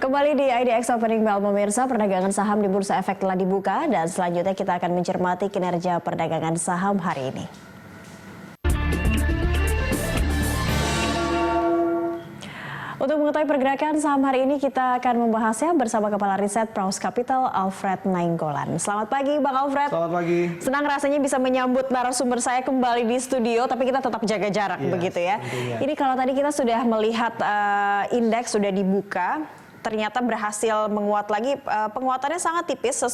Kembali di IDX Opening Bell pemirsa, perdagangan saham di Bursa Efek telah dibuka dan selanjutnya kita akan mencermati kinerja perdagangan saham hari ini. Untuk mengetahui pergerakan saham hari ini kita akan membahasnya bersama Kepala Riset Praus Capital Alfred Nainggolan. Selamat pagi Bang Alfred. Selamat pagi. Senang rasanya bisa menyambut narasumber saya kembali di studio, tapi kita tetap jaga jarak begitu ya. Tentunya. Ini kalau tadi kita sudah melihat indeks sudah dibuka, ternyata berhasil menguat lagi. Penguatannya sangat tipis,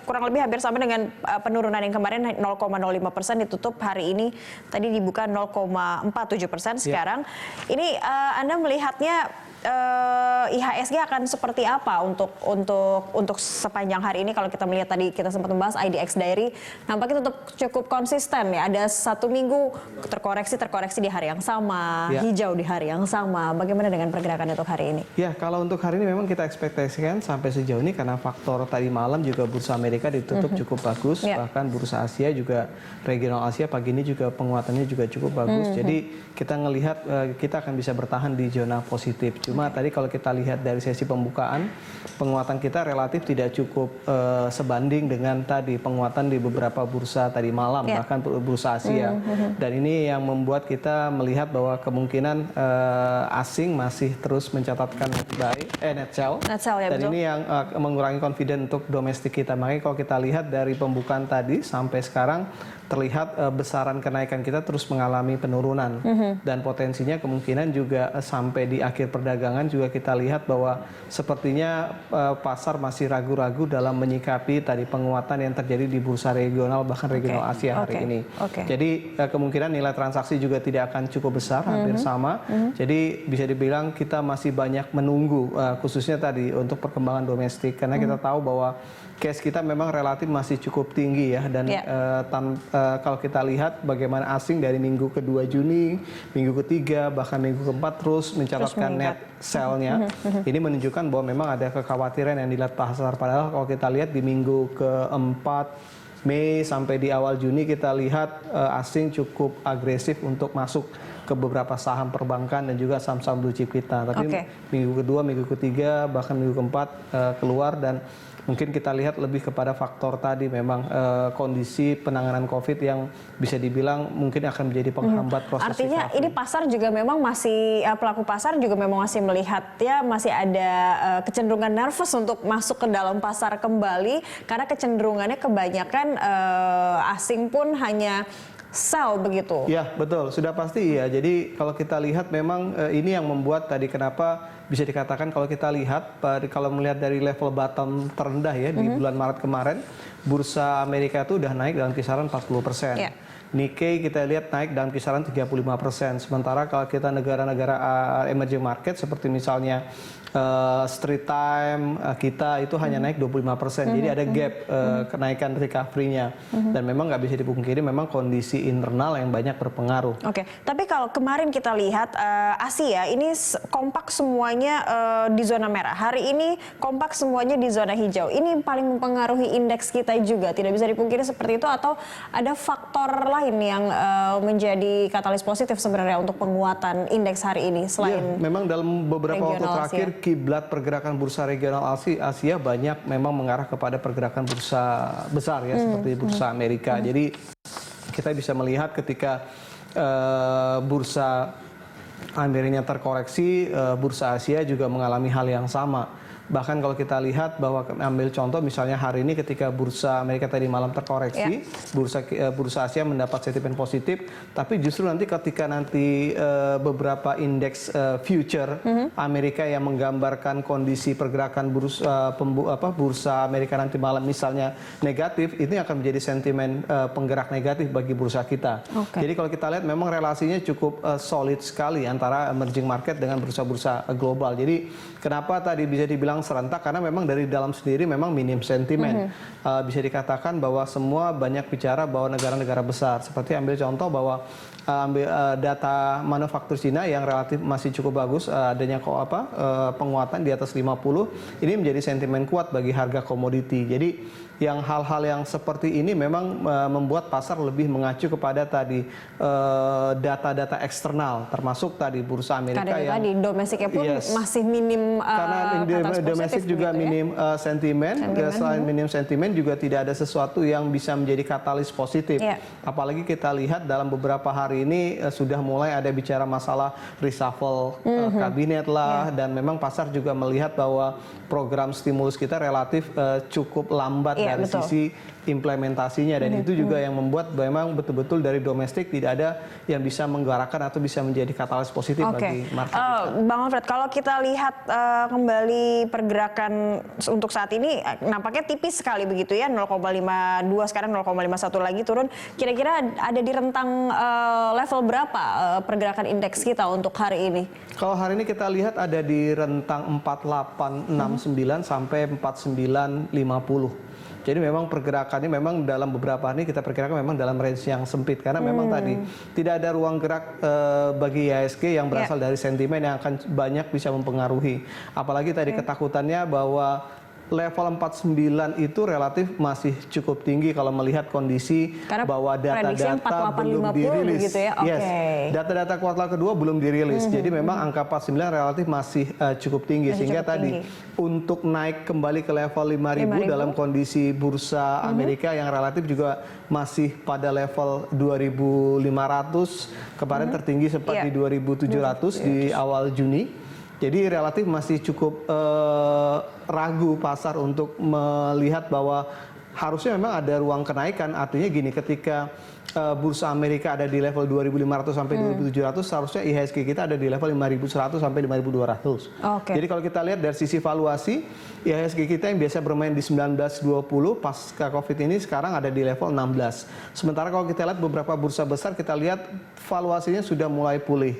kurang lebih hampir sama dengan penurunan yang kemarin 0,05%, ditutup hari ini tadi dibuka 0,47% sekarang. Ini Anda melihatnya IHSG akan seperti apa untuk sepanjang hari ini? Kalau kita melihat tadi kita sempat membahas IDX Diary, nampaknya tetap cukup konsisten ya. Ada satu minggu terkoreksi di hari yang sama, hijau di hari yang sama. Bagaimana dengan pergerakan untuk hari ini? Ya, kalau untuk hari ini memang kita ekspektasikan sampai sejauh ini karena faktor tadi malam juga bursa Amerika ditutup cukup bagus, bahkan bursa Asia juga regional Asia pagi ini juga penguatannya juga cukup bagus. Jadi kita ngelihat kita akan bisa bertahan di zona positif. Cuma tadi kalau kita lihat dari sesi pembukaan, penguatan kita relatif tidak cukup sebanding dengan tadi penguatan di beberapa bursa tadi malam, bahkan bursa Asia. Dan ini yang membuat kita melihat bahwa kemungkinan asing masih terus mencatatkan net sell. Ya, dan betul. Ini yang mengurangi confidence untuk domestik kita. Makanya kalau kita lihat dari pembukaan tadi sampai sekarang, terlihat besaran kenaikan kita terus mengalami penurunan. Dan potensinya kemungkinan juga sampai di akhir perdagangan juga kita lihat bahwa sepertinya pasar masih ragu-ragu dalam menyikapi tadi penguatan yang terjadi di bursa regional bahkan regional Asia hari ini. Jadi kemungkinan nilai transaksi juga tidak akan cukup besar, hampir sama. Jadi bisa dibilang kita masih banyak menunggu khususnya tadi untuk perkembangan domestik karena kita tahu bahwa cash kita memang relatif masih cukup tinggi ya, dan kalau kita lihat bagaimana asing dari minggu kedua Juni, minggu ketiga, bahkan minggu keempat terus mencatatkan net sell-nya. Ini menunjukkan bahwa memang ada kekhawatiran yang dilihat pasar. Padahal kalau kita lihat di minggu keempat Mei sampai di awal Juni kita lihat asing cukup agresif untuk masuk ke beberapa saham perbankan dan juga saham-saham blue chip kita. Tapi minggu kedua, minggu ketiga, bahkan minggu keempat keluar, dan mungkin kita lihat lebih kepada faktor tadi memang kondisi penanganan COVID yang bisa dibilang mungkin akan menjadi penghambat proses. Artinya ini pasar juga memang masih, pelaku pasar juga memang masih melihat ya masih ada kecenderungan nervous untuk masuk ke dalam pasar kembali karena kecenderungannya kebanyakan asing pun hanya sell begitu. Ya betul, sudah pasti ya. Jadi kalau kita lihat memang ini yang membuat tadi kenapa bisa dikatakan kalau kita lihat kalau melihat dari level bottom terendah ya di bulan Maret kemarin, bursa Amerika itu udah naik dalam kisaran 40%. Nikkei kita lihat naik dalam kisaran 35%. Sementara kalau kita negara-negara emerging market seperti misalnya Street Time kita itu hanya naik 25%. Jadi ada gap kenaikan recovery-nya. Dan memang nggak bisa dipungkiri memang kondisi internal yang banyak berpengaruh. Tapi kalau kemarin kita lihat Asia ini kompak semuanya di zona merah. Hari ini kompak semuanya di zona hijau. Ini paling mempengaruhi indeks kita juga. Tidak bisa dipungkiri seperti itu, atau ada faktor lain yang menjadi katalis positif sebenarnya untuk penguatan indeks hari ini selain memang dalam beberapa waktu terakhir Asia. Kiblat pergerakan bursa regional Asia banyak memang mengarah kepada pergerakan bursa besar ya, seperti bursa Amerika. Jadi kita bisa melihat ketika bursa Amerika terkoreksi, bursa Asia juga mengalami hal yang sama. Bahkan kalau kita lihat bahwa ambil contoh misalnya hari ini ketika bursa Amerika tadi malam terkoreksi, bursa Asia mendapat sentimen positif, tapi justru nanti ketika beberapa indeks future Amerika yang menggambarkan kondisi pergerakan bursa Amerika nanti malam misalnya negatif, ini akan menjadi sentimen penggerak negatif bagi bursa kita. Jadi kalau kita lihat memang relasinya cukup solid sekali antara emerging market dengan bursa-bursa global. Jadi kenapa tadi bisa dibilang dibilang serentak karena memang dari dalam sendiri memang minim sentimen. Bisa dikatakan bahwa semua banyak bicara bahwa negara-negara besar, seperti ambil contoh bahwa data manufaktur Cina yang relatif masih cukup bagus, adanya penguatan di atas 50, ini menjadi sentimen kuat bagi harga komoditi. Jadi yang hal-hal yang seperti ini memang membuat pasar lebih mengacu kepada tadi data-data eksternal, termasuk tadi bursa Amerika yang tadi domestiknya pun masih minim, karena domestik juga minim sentimen. Selain minim sentimen juga tidak ada sesuatu yang bisa menjadi katalis positif. Apalagi kita lihat dalam beberapa hari ini sudah mulai ada bicara masalah reshuffle kabinet lah, dan memang pasar juga melihat bahwa program stimulus kita relatif cukup lambat dari sisi implementasinya, dan itu juga yang membuat memang betul-betul dari domestik tidak ada yang bisa menggerakkan atau bisa menjadi katalis positif bagi market. Bang Alfred, kalau kita lihat kembali pergerakan untuk saat ini nampaknya tipis sekali begitu ya, 0,52 sekarang 0,51 lagi turun. Kira-kira ada di rentang level berapa pergerakan indeks kita untuk hari ini? Kalau hari ini kita lihat ada di rentang 4869 sampai 4950. Jadi memang pergerakannya memang dalam beberapa hari ini kita perkirakan memang dalam range yang sempit, karena memang tadi tidak ada ruang gerak bagi IHSG yang berasal dari sentimen yang akan banyak bisa mempengaruhi. Apalagi tadi ketakutannya bahwa level 49 itu relatif masih cukup tinggi kalau melihat kondisi bahwa data-data belum dirilis. Gitu ya? Data-data kuartal kedua belum dirilis. Jadi memang angka 49 relatif masih cukup tinggi, sehingga tadi untuk naik kembali ke level 5.000 dalam kondisi bursa Amerika yang relatif juga masih pada level 2.500, kemarin tertinggi sempat di 2.700 di awal Juni. Jadi relatif masih cukup ragu pasar untuk melihat bahwa harusnya memang ada ruang kenaikan. Artinya gini, ketika bursa Amerika ada di level 2.500 sampai 2.700, seharusnya IHSG kita ada di level 5.100 sampai 5.200. Jadi kalau kita lihat dari sisi valuasi, IHSG kita yang biasa bermain di 1920 pasca Covid ini sekarang ada di level 16. Sementara kalau kita lihat beberapa bursa besar, kita lihat valuasinya sudah mulai pulih.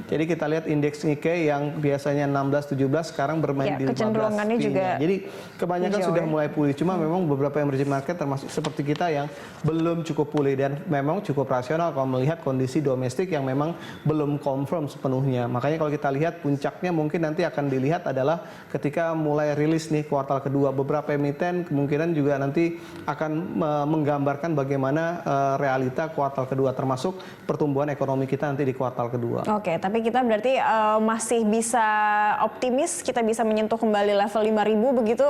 Jadi kita lihat indeks Nikkei yang biasanya 16-17 sekarang bermain di 15. Juga jadi kebanyakan sudah mulai pulih. Cuma memang beberapa emerging market termasuk seperti kita yang belum cukup pulih, dan memang cukup rasional kalau melihat kondisi domestik yang memang belum confirm sepenuhnya. Makanya kalau kita lihat puncaknya mungkin nanti akan dilihat adalah ketika mulai rilis nih kuartal kedua. Beberapa emiten kemungkinan juga nanti akan menggambarkan bagaimana realita kuartal kedua, termasuk pertumbuhan ekonomi kita nanti di kuartal kedua. Tapi kita berarti masih bisa optimis kita bisa menyentuh kembali level 5.000 begitu,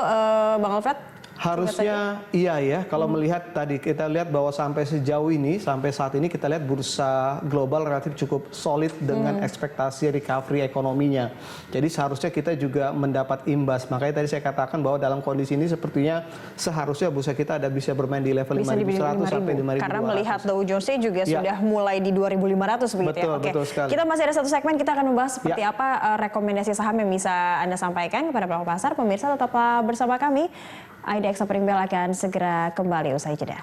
Bang Alfred? Harusnya iya ya, kalau melihat tadi kita lihat bahwa sampai sejauh ini, sampai saat ini kita lihat bursa global relatif cukup solid dengan ekspektasi recovery ekonominya. Jadi seharusnya kita juga mendapat imbas. Makanya tadi saya katakan bahwa dalam kondisi ini sepertinya seharusnya bursa kita ada bisa bermain di level 5.100 sampai 5.200. Karena melihat Dow Jones juga sudah mulai di 2.500 begitu ya. Betul sekali. Kita masih ada satu segmen, kita akan membahas seperti apa rekomendasi saham yang bisa Anda sampaikan kepada pelaku pasar. Pemirsa tetaplah bersama kami. Aida Eksa Pringbel akan segera kembali usai jeda.